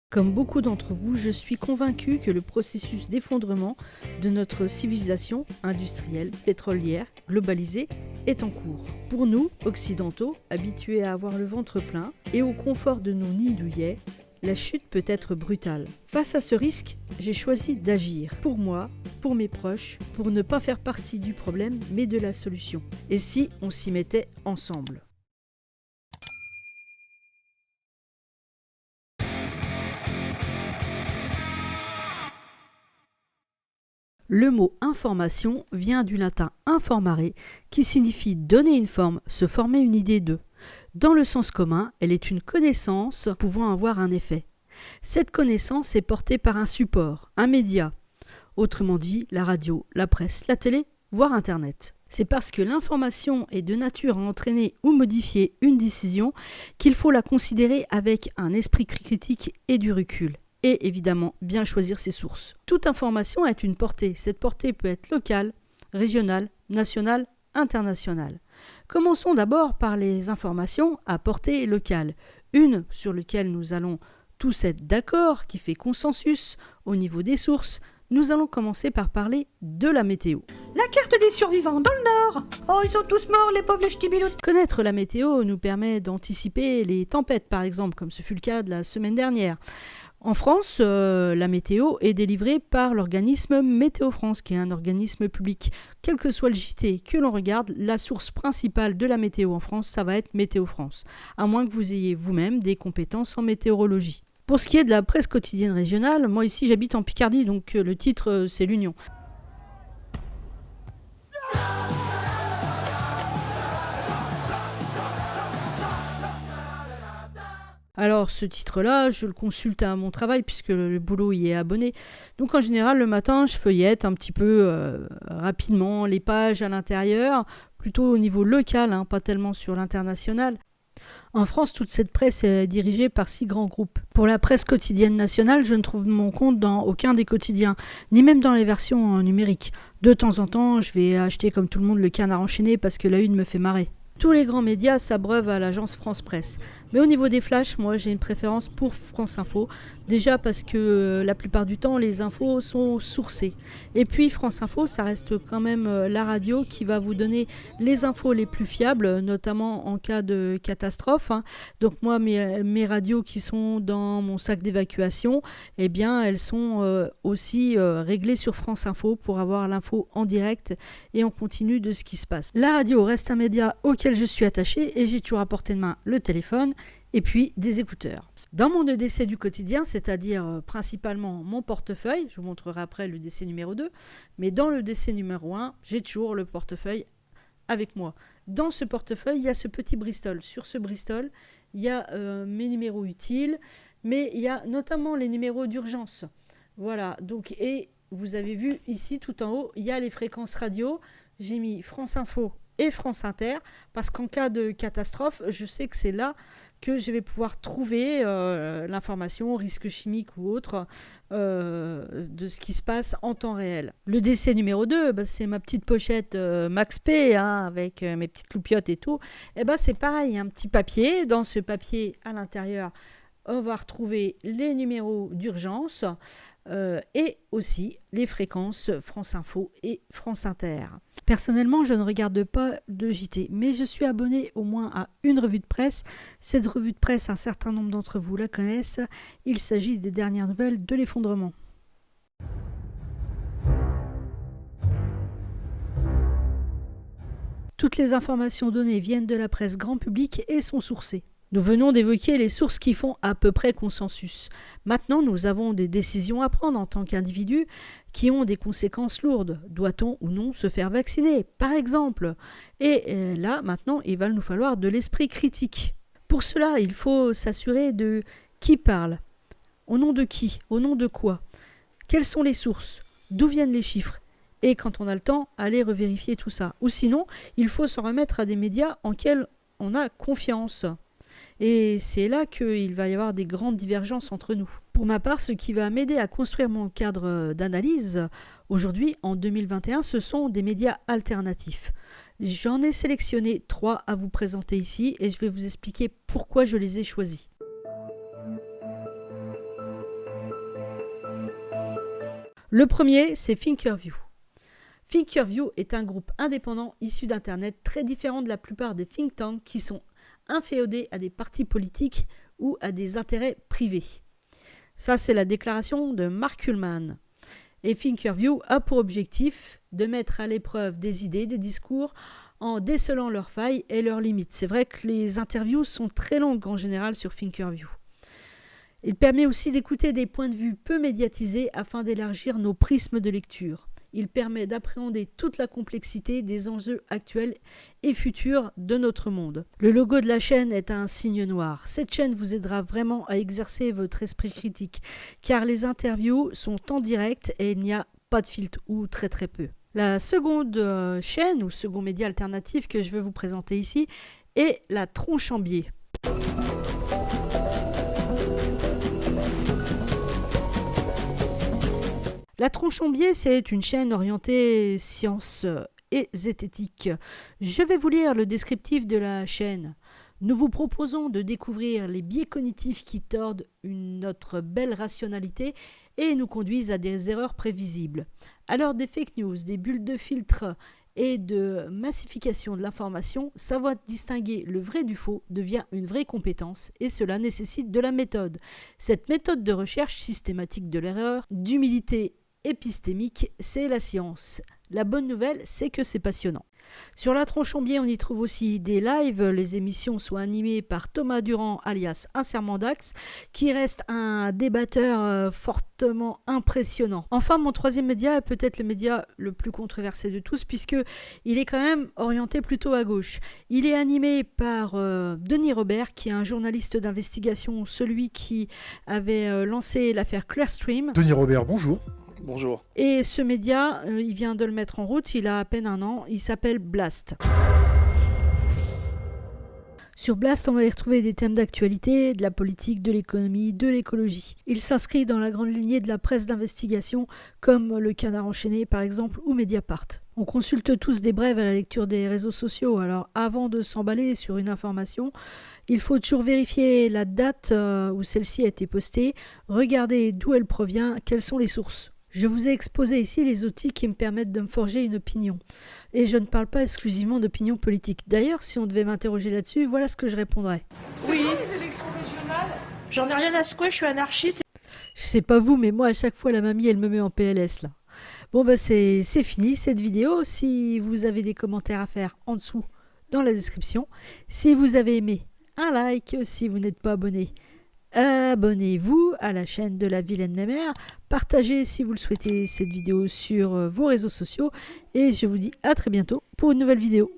Comme beaucoup d'entre vous, je suis convaincu que le processus d'effondrement de notre civilisation industrielle, pétrolière, globalisée est en cours. Pour nous, occidentaux, habitués à avoir le ventre plein et au confort de nos nids douillets, la chute peut être brutale. Face à ce risque, j'ai choisi d'agir. Pour moi, pour mes proches, pour ne pas faire partie du problème, mais de la solution. Et si on s'y mettait ensemble ? Le mot information vient du latin informare, qui signifie donner une forme, se former une idée de. Dans le sens commun, elle est une connaissance pouvant avoir un effet. Cette connaissance est portée par un support, un média, autrement dit la radio, la presse, la télé, voire Internet. C'est parce que l'information est de nature à entraîner ou modifier une décision qu'il faut la considérer avec un esprit critique et du recul. Et évidemment, bien choisir ses sources. Toute information a une portée. Cette portée peut être locale, régionale, nationale, internationale. Commençons d'abord par les informations à portée locale. Une sur laquelle nous allons tous être d'accord, qui fait consensus au niveau des sources. Nous allons commencer par parler de la météo. La carte des survivants dans le Nord. Oh, ils sont tous morts, les pauvres ch'tibiloutes. Connaître la météo nous permet d'anticiper les tempêtes, par exemple, comme ce fut le cas de la semaine dernière. En France, la météo est délivrée par l'organisme Météo France, qui est un organisme public. Quel que soit le JT que l'on regarde, la source principale de la météo en France, ça va être Météo France, à moins que vous ayez vous-même des compétences en météorologie. Pour ce qui est de la presse quotidienne régionale, moi ici j'habite en Picardie, donc le titre c'est l'Union. Alors ce titre-là, je le consulte à mon travail puisque le boulot y est abonné. Donc en général, le matin, je feuillette un petit peu rapidement les pages à l'intérieur, plutôt au niveau local, pas tellement sur l'international. En France, toute cette presse est dirigée par 6 grands groupes. Pour la presse quotidienne nationale, je ne trouve mon compte dans aucun des quotidiens, ni même dans les versions numériques. De temps en temps, je vais acheter comme tout le monde le Canard enchaîné parce que la une me fait marrer. Tous les grands médias s'abreuvent à l'agence France Presse. Mais au niveau des flashs, moi j'ai une préférence pour France Info. Déjà parce que la plupart du temps, les infos sont sourcées. Et puis France Info, ça reste quand même la radio qui va vous donner les infos les plus fiables, notamment en cas de catastrophe. Donc moi, mes radios qui sont dans mon sac d'évacuation, eh bien elles sont aussi réglées sur France Info pour avoir l'info en direct et en continu de ce qui se passe. La radio reste un média auquel je suis attachée et j'ai toujours à portée de main le téléphone et puis des écouteurs. Dans mon EDC du quotidien, c'est-à-dire principalement mon portefeuille, je vous montrerai après le DC numéro 2, mais dans le DC numéro 1, j'ai toujours le portefeuille avec moi. Dans ce portefeuille, il y a ce petit Bristol. Sur ce Bristol, il y a mes numéros utiles, mais il y a notamment les numéros d'urgence. Voilà, donc, et vous avez vu ici tout en haut, il y a les fréquences radio. J'ai mis France Info et France Inter, parce qu'en cas de catastrophe, je sais que c'est là que je vais pouvoir trouver l'information, risque chimique ou autre, de ce qui se passe en temps réel. Le DC numéro 2, c'est ma petite pochette Max P, avec mes petites loupiottes et tout. Et c'est pareil, un petit papier. Dans ce papier, à l'intérieur, on va retrouver les numéros d'urgence et aussi les fréquences France Info et France Inter. Personnellement, je ne regarde pas de JT, mais je suis abonné au moins à une revue de presse. Cette revue de presse, un certain nombre d'entre vous la connaissent. Il s'agit des dernières nouvelles de l'effondrement. Toutes les informations données viennent de la presse grand public et sont sourcées. Nous venons d'évoquer les sources qui font à peu près consensus. Maintenant, nous avons des décisions à prendre en tant qu'individus qui ont des conséquences lourdes. Doit-on ou non se faire vacciner, par exemple ? Et là, maintenant, il va nous falloir de l'esprit critique. Pour cela, il faut s'assurer de qui parle, au nom de qui, au nom de quoi, quelles sont les sources, d'où viennent les chiffres. Et quand on a le temps, aller revérifier tout ça. Ou sinon, il faut s'en remettre à des médias en lesquels on a confiance. Et c'est là qu'il va y avoir des grandes divergences entre nous. Pour ma part, ce qui va m'aider à construire mon cadre d'analyse, aujourd'hui, en 2021, ce sont des médias alternatifs. J'en ai sélectionné 3 à vous présenter ici et je vais vous expliquer pourquoi je les ai choisis. Le premier, c'est Thinkerview. Thinkerview est un groupe indépendant issu d'Internet très différent de la plupart des think tanks qui sont inféodés à des partis politiques ou à des intérêts privés. Ça, c'est la déclaration de Mark Ullman. Et Thinkerview a pour objectif de mettre à l'épreuve des idées, des discours, en décelant leurs failles et leurs limites. C'est vrai que les interviews sont très longues en général sur Thinkerview. Il permet aussi d'écouter des points de vue peu médiatisés afin d'élargir nos prismes de lecture. Il permet d'appréhender toute la complexité des enjeux actuels et futurs de notre monde. Le logo de la chaîne est un signe noir. Cette chaîne vous aidera vraiment à exercer votre esprit critique, car les interviews sont en direct et il n'y a pas de filtre ou très très peu. La seconde chaîne ou second média alternatif que je veux vous présenter ici est la Tronche en Biais. La Tronche en Biais, c'est une chaîne orientée sciences et zététique. Je vais vous lire le descriptif de la chaîne. Nous vous proposons de découvrir les biais cognitifs qui tordent notre belle rationalité et nous conduisent à des erreurs prévisibles. À l'heure des fake news, des bulles de filtre et de massification de l'information, savoir distinguer le vrai du faux devient une vraie compétence et cela nécessite de la méthode. Cette méthode de recherche systématique de l'erreur, d'humilité épistémique, c'est la science. La bonne nouvelle, c'est que c'est passionnant. Sur la Tronche en Biais, on y trouve aussi des lives. Les émissions sont animées par Thomas Durand, alias Un Serment d'Axe, qui reste un débatteur fortement impressionnant. Enfin, mon troisième média est peut-être le média le plus controversé de tous, puisqu'il est quand même orienté plutôt à gauche. Il est animé par Denis Robert, qui est un journaliste d'investigation, celui qui avait lancé l'affaire Clearstream. Denis Robert, bonjour. Bonjour. Et ce média, il vient de le mettre en route, il a à peine 1 an, il s'appelle Blast. Sur Blast, on va y retrouver des thèmes d'actualité, de la politique, de l'économie, de l'écologie. Il s'inscrit dans la grande lignée de la presse d'investigation, comme Le Canard enchaîné par exemple, ou Mediapart. On consulte tous des brèves à la lecture des réseaux sociaux, alors avant de s'emballer sur une information, il faut toujours vérifier la date où celle-ci a été postée, regarder d'où elle provient, quelles sont les sources. Je vous ai exposé ici les outils qui me permettent de me forger une opinion. Et je ne parle pas exclusivement d'opinion politique. D'ailleurs, si on devait m'interroger là-dessus, voilà ce que je répondrais. Oui, les élections régionales, j'en ai rien à secouer, je suis anarchiste. Je sais pas vous, mais moi, à chaque fois, la mamie, elle me met en PLS, là. Bon, c'est fini, cette vidéo. Si vous avez des commentaires à faire en dessous, dans la description. Si vous avez aimé, un like. Si vous n'êtes pas abonné, abonnez-vous à la chaîne de la Vilaine Mémère, partagez si vous le souhaitez cette vidéo sur vos réseaux sociaux et je vous dis à très bientôt pour une nouvelle vidéo.